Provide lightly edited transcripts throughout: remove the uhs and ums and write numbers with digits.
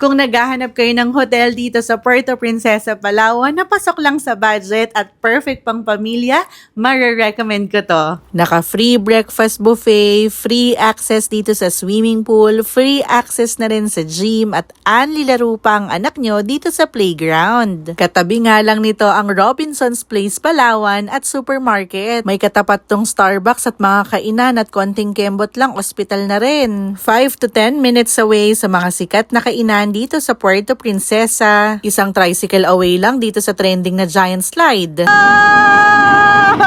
Kung naghahanap kayo ng hotel dito sa Puerto Princesa, Palawan, na pasok lang sa budget at perfect pang pamilya, marirecommend ko to. Naka-free breakfast buffet, free access dito sa swimming pool, free access na rin sa gym at anli laro pa ang anak nyo dito sa playground. Katabi nga lang nito ang Robinson's Place Palawan at supermarket. May katapat tong Starbucks at mga kainan at konting kembot lang, ospital na rin. 5 to 10 minutes away sa mga sikat na kainan dito sa Puerto Princesa. Isang tricycle away lang dito sa trending na giant slide.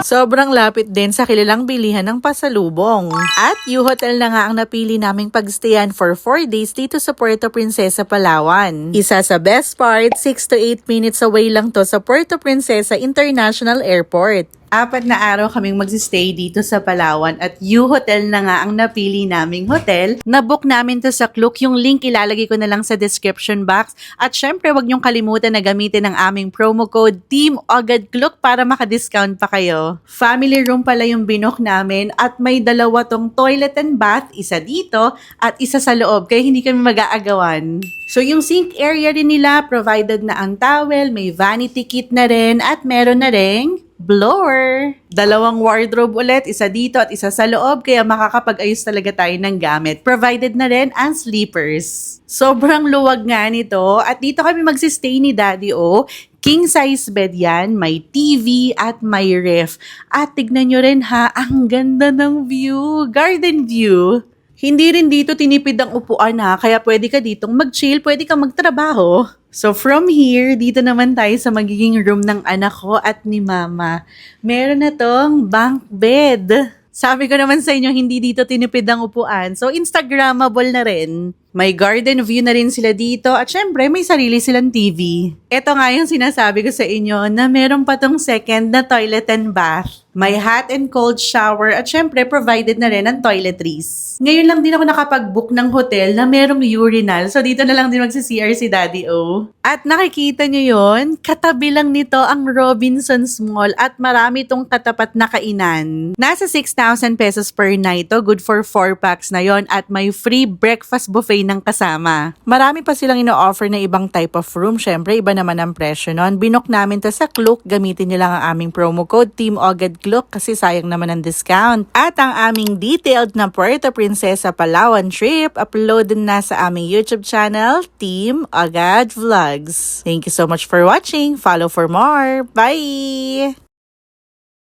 Sobrang lapit din sa kilalang bilihan ng pasalubong. At U-Hotel na nga ang napili naming pagstayan for 4 days dito sa Puerto Princesa, Palawan. Isa sa best part, 6 to 8 minutes away lang to sa Puerto Princesa International Airport. 4 na araw kaming magsistay dito sa Palawan at U-Hotel na nga ang napili naming hotel. Na-book namin to sa Klook. Yung link ilalagay ko na lang sa description box. At syempre, wag niyong kalimutan na gamitin ang aming promo code TEAMAGADKLOOK para maka-discount pa kayo. Family room pala yung binook namin at may dalawa tong toilet and bath, isa dito at isa sa loob, kaya hindi kami mag-aagawan. So yung sink area rin nila, provided na ang towel, may vanity kit na rin at meron na ring blower. Dalawang wardrobe ulit, isa dito at isa sa loob, kaya makakapag-ayos talaga tayo ng gamit. Provided na rin ang sleepers. Sobrang luwag nga nito at dito kami magsistay ni Daddy O. King size bed yan, may TV at may ref. At tignan nyo rin ha, ang ganda ng view, garden view. Hindi rin dito tinipid ang upuan ha, kaya pwede ka ditong mag-chill, pwede kang magtrabaho. So from here, dito naman tayo sa magiging room ng anak ko at ni Mama. Meron na tong bunk bed. Sabi ko naman sa inyo, hindi dito tinipid ang upuan. So Instagrammable na rin. May garden view na rin sila dito at syempre may sarili silang TV. Ito nga yung sinasabi ko sa inyo na meron pa tong second na toilet and bath. May hot and cold shower at syempre provided na rin ang toiletries. Ngayon lang din ako nakapag-book ng hotel na merong urinal. So dito na lang din magsi-CR si Daddy O. At nakikita nyo yon, katabi lang nito ang Robinson's Mall at marami tong katapat na kainan. Nasa 6,000 pesos per night to, good for 4 packs na yon at may free breakfast buffet ng kasama. Marami pa silang ino-offer na ibang type of room. Syempre, iba naman ang presyo nun. Binook namin to sa Klook. Gamitin nyo lang ang aming promo code TEAMAGADKLOOK kasi sayang naman ang discount. At ang aming detailed na Puerto Princesa Palawan trip upload na sa aming YouTube channel, Team Agad Vlogs. Thank you so much for watching. Follow for more. Bye!